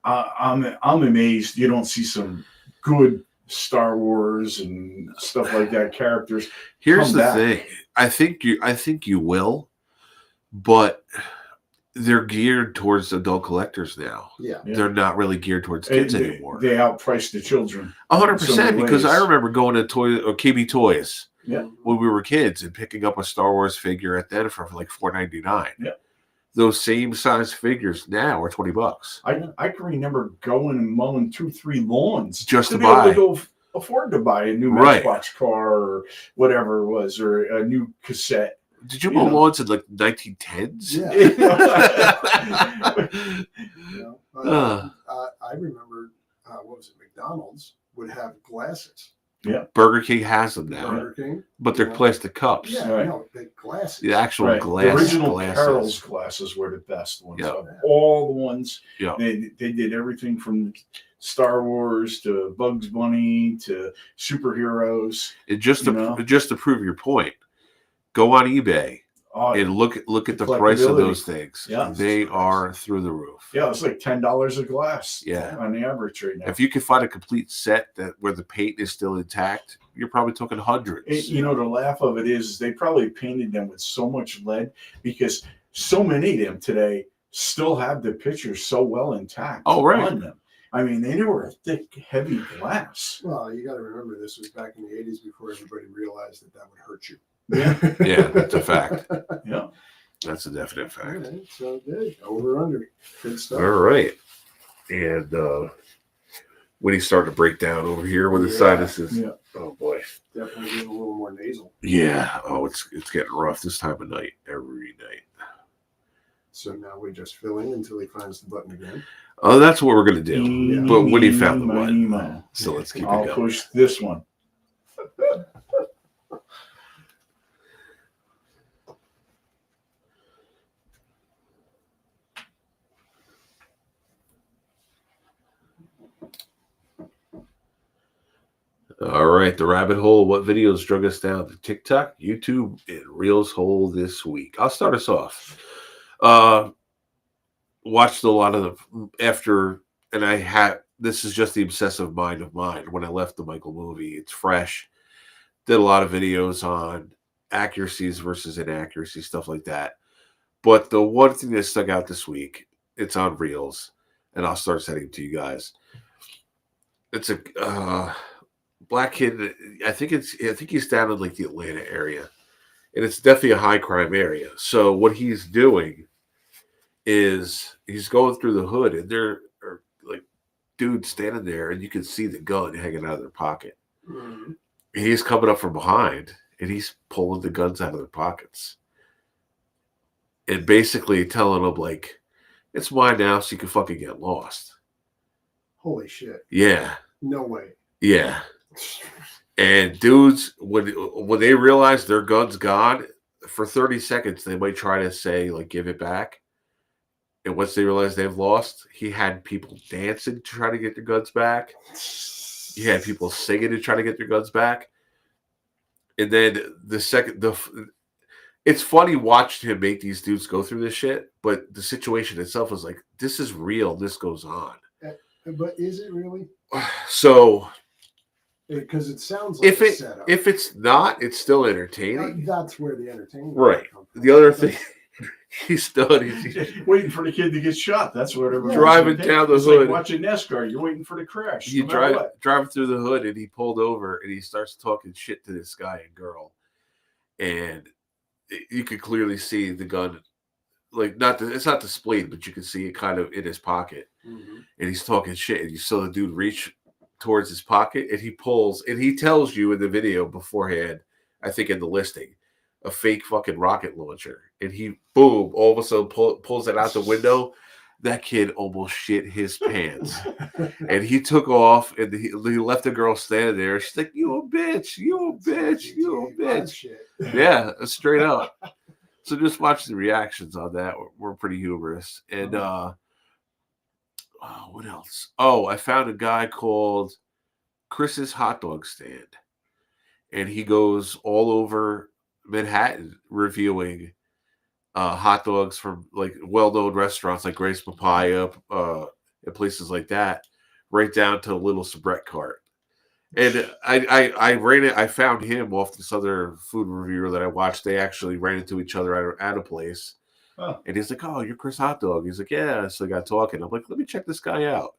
C: I'm amazed you don't see some good Star Wars and stuff like that characters.
A: Here's the thing. I think you will, but they're geared towards adult collectors now.
B: Yeah.
A: They're not really geared towards kids anymore.
C: They outprice the children.
A: 100%, because I remember going to KB Toys
C: when
A: we were kids and picking up a Star Wars figure at then for like $4.99.
C: Yeah.
A: Those same size figures now are $20.
C: I can remember going and mowing 2-3 lawns
A: just to
C: be
A: buy.
C: Able to afford to buy a new Matchbox car or whatever it was, or a new cassette.
A: Did you mow lawns in like 1910s?
B: Yeah. I remember, what was it? McDonald's would have glasses.
C: Yeah.
A: Burger King has them now.
B: Burger King.
A: But they're plastic cups.
B: Yeah, no, big glasses.
A: The actual glass.
C: The original
A: glasses.
C: Carol's glasses were the best ones.
A: Yep.
C: All the ones.
A: Yeah.
C: They did everything from Star Wars to Bugs Bunny to superheroes.
A: Just to prove your point, go on eBay and look at the price of those things.
C: Yeah.
A: They are through the roof.
C: Yeah, it's like $10 a glass.
A: Yeah.
C: On the average right now.
A: If you can find a complete set where the paint is still intact, you're probably talking hundreds.
C: The laugh of it is they probably painted them with so much lead because so many of them today still have the pictures so well intact on them. I mean, they were a thick, heavy glass.
B: Well, you got to remember this was back in the 80s before everybody realized that would hurt you.
C: Yeah.
A: Yeah, that's a fact.
C: Yeah.
A: That's a definite fact.
B: All right, so good. Over under. Good stuff.
A: All right. And Winnie's starting to break down over here with his sinuses.
C: Yeah.
A: Oh boy.
B: Definitely getting a little more nasal.
A: Yeah. Oh, it's getting rough this time of night, every night.
B: So now we just fill in until he finds the button again.
A: Oh, that's what we're gonna do. Yeah. But Winnie found the button. So let's keep it going.
C: I'll push this one.
A: All right, the rabbit hole. What videos drug us down to TikTok, YouTube, and Reels hole this week? I'll start us off. Watched a lot of this is just the obsessive mind of mine. When I left the Michael movie, it's fresh. Did a lot of videos on accuracies versus inaccuracies, stuff like that. But the one thing that stuck out this week, it's on Reels, and I'll start sending it to you guys. It's a black kid. I think he's down in like the Atlanta area, and it's definitely a high crime area. So what he's doing is he's going through the hood, and there are like dudes standing there, and you can see the gun hanging out of their pocket. Mm-hmm. And he's coming up from behind, and he's pulling the guns out of their pockets, and basically telling them like, "It's mine now, so you can fucking get lost."
B: Holy shit!
A: Yeah.
B: No way.
A: Yeah. And dudes, when they realize their gun's gone, for 30 seconds, they might try to say, like, give it back. And once they realize they've lost, he had people dancing to try to get their guns back. He had people singing to try to get their guns back. And then it's funny watching him make these dudes go through this shit, but the situation itself is like, this is real. This goes on.
B: But is it really?
A: So...
B: Because it sounds like a setup.
A: If it's not, it's still entertaining.
B: That's where the entertainment
A: right. The other thing, he's
C: waiting for the kid to get shot. That's what everyone's
A: driving down the hood.
C: Like watching NASCAR, you're waiting for the crash.
A: You driving through the hood, and he pulled over, and he starts talking shit to this guy and girl, and you could clearly see the gun, like it's not displayed, but you can see it kind of in his pocket, and he's talking shit, and you saw the dude reach towards his pocket, and he pulls, and he tells you in the video beforehand, I think in the listing, a fake fucking rocket launcher, and he boom, all of a sudden pulls it out the window. That kid almost shit his pants, and he took off, and he left the girl standing there. She's like, "You a bitch, you a bitch, you a bitch." Yeah, straight up. So just watch the reactions on that. We're pretty humorous, and what else? Oh, I found a guy called Chris's Hot Dog Stand, and he goes all over Manhattan reviewing hot dogs from like well-known restaurants like Grace Papaya, and places like that, right down to a little soubrette cart. And I ran it. I found him off this other food reviewer that I watched. They actually ran into each other at a place.
C: Oh.
A: And he's like, "Oh, you're Chris Hot Dog." He's like, "Yeah." So I got talking. I'm like, "Let me check this guy out.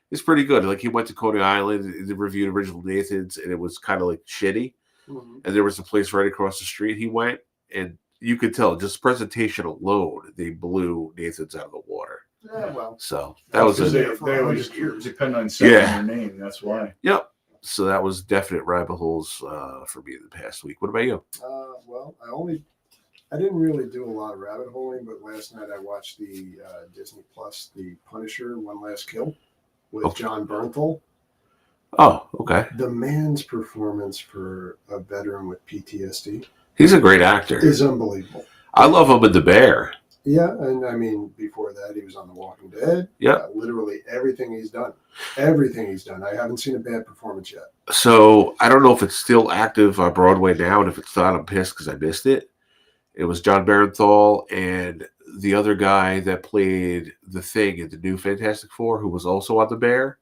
A: It's pretty good." Like he went to Coney Island, reviewed Original Nathan's, and it was kind of like shitty.
B: Mm-hmm.
A: And there was a place right across the street he went, and you could tell just presentation alone, they blew Nathan's out of the water.
B: Yeah, well.
A: So that was
C: they always depend on saying their name. That's why.
A: Yep. So that was definite rabbit holes for me in the past week. What about you?
B: Well, I didn't really do a lot of rabbit holing, but last night I watched the Disney Plus, The Punisher: One Last Kill with John Bernthal.
A: Oh, okay.
B: The man's performance for a veteran with PTSD.
A: He's a great actor.
B: Is unbelievable.
A: I love him in The Bear.
B: Yeah, and I mean, before that, he was on The Walking Dead.
A: Yeah.
B: Literally everything he's done. Everything he's done. I haven't seen a bad performance yet.
A: So I don't know if it's still active on Broadway now, and if it's not, I'm pissed because I missed it. It was John Barenthal and the other guy that played the Thing in the new Fantastic Four, who was also on The Bear,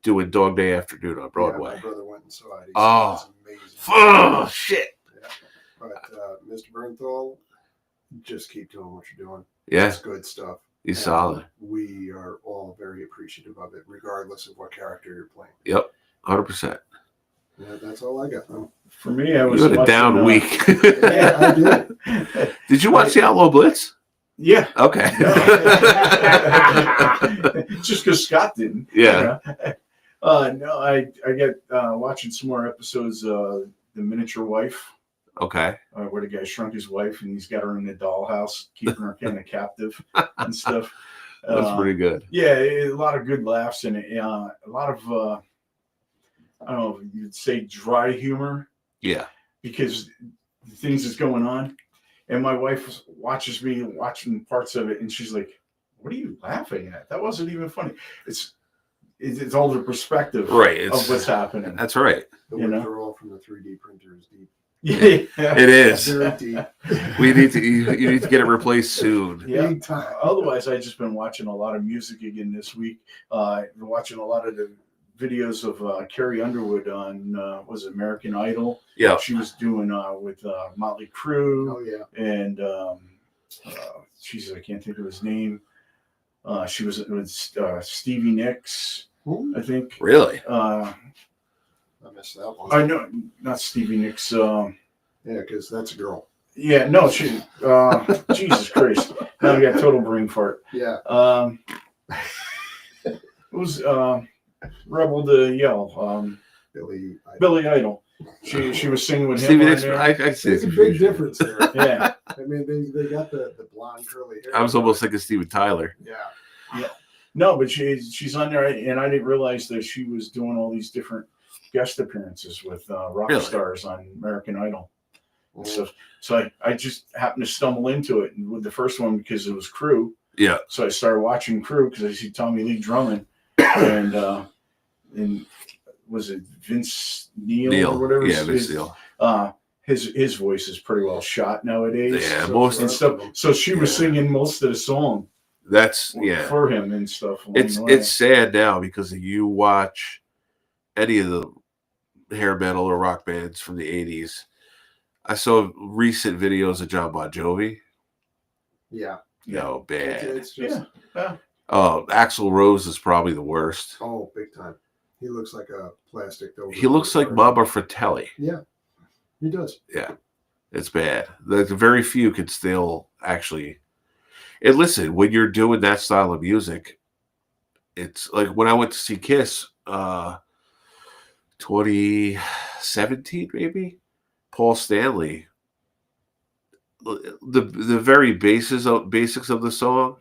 A: doing Dog Day Afternoon on Broadway.
B: Yeah, my brother went and saw it. He
A: Oh,
B: said it was amazing.
A: Oh, shit.
B: Yeah. But Mr. Bernthal, just keep doing what you're doing.
A: Yeah.
B: It's good stuff.
A: He's solid.
B: We are all very appreciative of it, regardless of what character you're playing.
A: Yep, 100%.
B: Yeah, that's all I got.
C: For me, I was
A: you had a down week.
B: Yeah, I did.
A: Did you watch the Outlaw Blitz?
C: Yeah.
A: Okay.
C: Just because Scott didn't.
A: Yeah.
C: No, I get watching some more episodes of The Miniature Wife.
A: Okay.
C: Where the guy shrunk his wife and he's got her in the dollhouse, keeping her kind of captive and stuff.
A: That's pretty good.
C: Yeah, a lot of good laughs and a lot of I don't know if you'd say dry humor.
A: Yeah.
C: Because the things that's going on. And my wife watches me watching parts of it and she's like, "What are you laughing at? That wasn't even funny." It's all the perspective of what's happening.
A: That's right.
B: The withdrawal from the 3D printer is deep.
C: Yeah.
A: It is.
B: Very deep.
A: You need to get it replaced soon.
C: Yeah. Otherwise, I've just been watching a lot of music again this week. I've been watching a lot of the videos of Carrie Underwood on was it American Idol?
A: Yeah.
C: She was doing with Motley Crue.
B: Oh yeah.
C: And Jesus, I can't think of his name. She was with Stevie Nicks, I think.
A: Really?
B: I missed that one.
C: I know, not Stevie Nicks.
B: Yeah, because that's a girl.
C: Yeah, no, she. Jesus Christ! Now I got total brain fart.
B: Yeah.
C: It was Rebel to Yell. Billy Idol. She was singing with him.
A: Stevie Nicks. I see.
B: There's a big difference there.
C: Yeah.
B: I mean, they got the blonde curly hair.
A: I was almost thinking Steven Tyler.
B: Yeah.
C: No, but she's on there, and I didn't realize that she was doing all these different guest appearances with rock stars on American Idol and stuff. So I just happened to stumble into it with the first one because it was Crew.
A: Yeah.
C: So I started watching Crew because I see Tommy Lee drumming, and was it Vince Neil or whatever?
A: Yeah, Vince Neil.
C: His voice is pretty well shot nowadays.
A: Yeah, most
C: and stuff. So she was singing most of the song.
A: That's
C: for him and stuff.
A: It's sad now because if you watch any of the hair metal or rock bands from the 80s, I saw recent videos of John Bon Jovi.
B: Yeah.
A: No, bad.
B: It's just
A: Axl Rose is probably the worst.
B: Oh, big time. He looks like a plastic.
A: He looks like Bubba Fratelli.
B: Yeah, he does.
A: Yeah, it's bad. The very few can still actually. And listen, when you're doing that style of music, it's like when I went to see Kiss, 2017 maybe, Paul Stanley. The very basics of the song,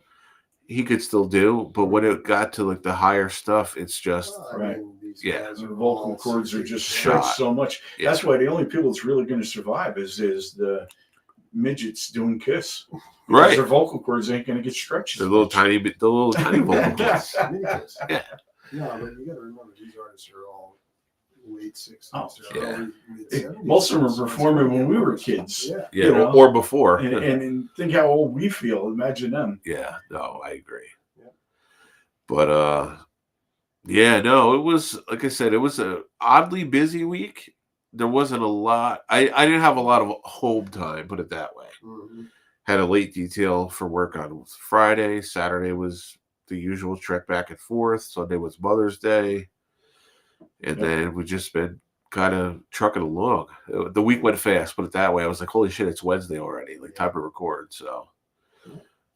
A: he could still do, but when it got to like the higher stuff, it's just
C: the vocal cords are just stretched so much. Yeah. That's why the only people that's really going to survive is the midgets doing Kiss. Because their vocal cords ain't going to get stretched.
A: The little tiny vocal cords.
B: Yeah. No, but you got to remember these artists are all late 60s.
C: Oh,
B: yeah.
C: Most of them were performing when we were kids.
A: Yeah, or before.
C: And think how old we feel. Imagine them.
A: Yeah, no, I agree.
B: Yeah.
A: But yeah, no, it was, like I said, it was a oddly busy week. There wasn't a lot. I didn't have a lot of home time, put it that way.
B: Mm-hmm.
A: Had a late detail for work on Friday. Saturday was the usual trek back and forth. Sunday was Mother's Day. And then we just been kind of trucking along. The week went fast, put it that way. I was like, holy shit, it's Wednesday already. Like, time to record. So,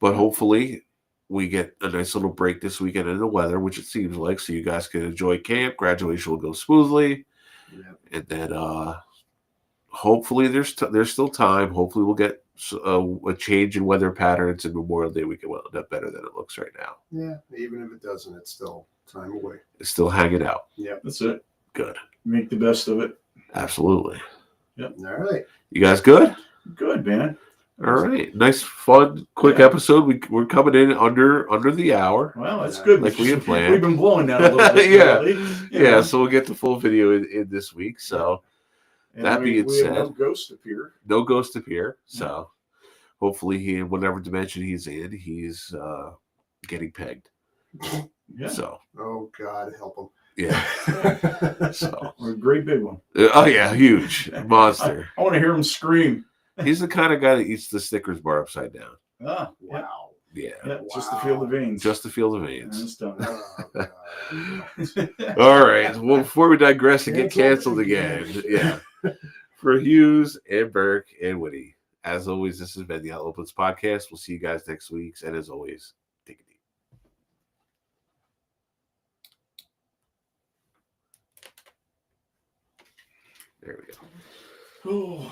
A: but hopefully we get a nice little break this weekend in the weather, which it seems like, so you guys can enjoy camp. Graduation will go smoothly. And then hopefully there's still time. Hopefully we'll get a change in weather patterns, and Memorial Day weekend will end up better than it looks right now.
B: Yeah, even if it doesn't, it's still time away.
A: It's still hanging out.
B: Yep,
C: that's it.
A: Good.
C: Make the best of it.
A: Absolutely.
C: Yep.
B: All right.
A: You guys good?
C: Good, man.
A: All right. Nice, fun, quick episode. We're coming in under the hour.
C: Well, that's good.
A: Like we had planned.
C: We've been blowing that a little bit.
A: Yeah. So we'll get the full video in this week. So that being said,
C: no ghost appear.
A: No ghost appear. So hopefully he, in whatever dimension he's in, he's getting pegged.
C: Yeah.
A: So.
B: Oh God, help him.
A: Yeah. So.
C: Or a great big one.
A: Oh yeah, huge monster.
C: I want to hear him scream.
A: He's the kind of guy that eats the Snickers bar upside down.
C: Ah,
B: wow.
A: Yeah.
C: Just to feel the veins.
A: Just to feel the veins.
B: Oh,
A: All right. Well, before we digress and get canceled again, for Hughes and Burke and Winnie, as always, this has been the Outlaw Blitz Podcast. We'll see you guys next week. And as always, take it deep. There we go.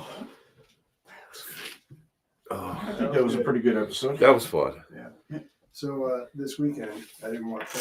C: I think that was a pretty good episode.
A: That was fun.
B: Yeah. So this weekend, I didn't want to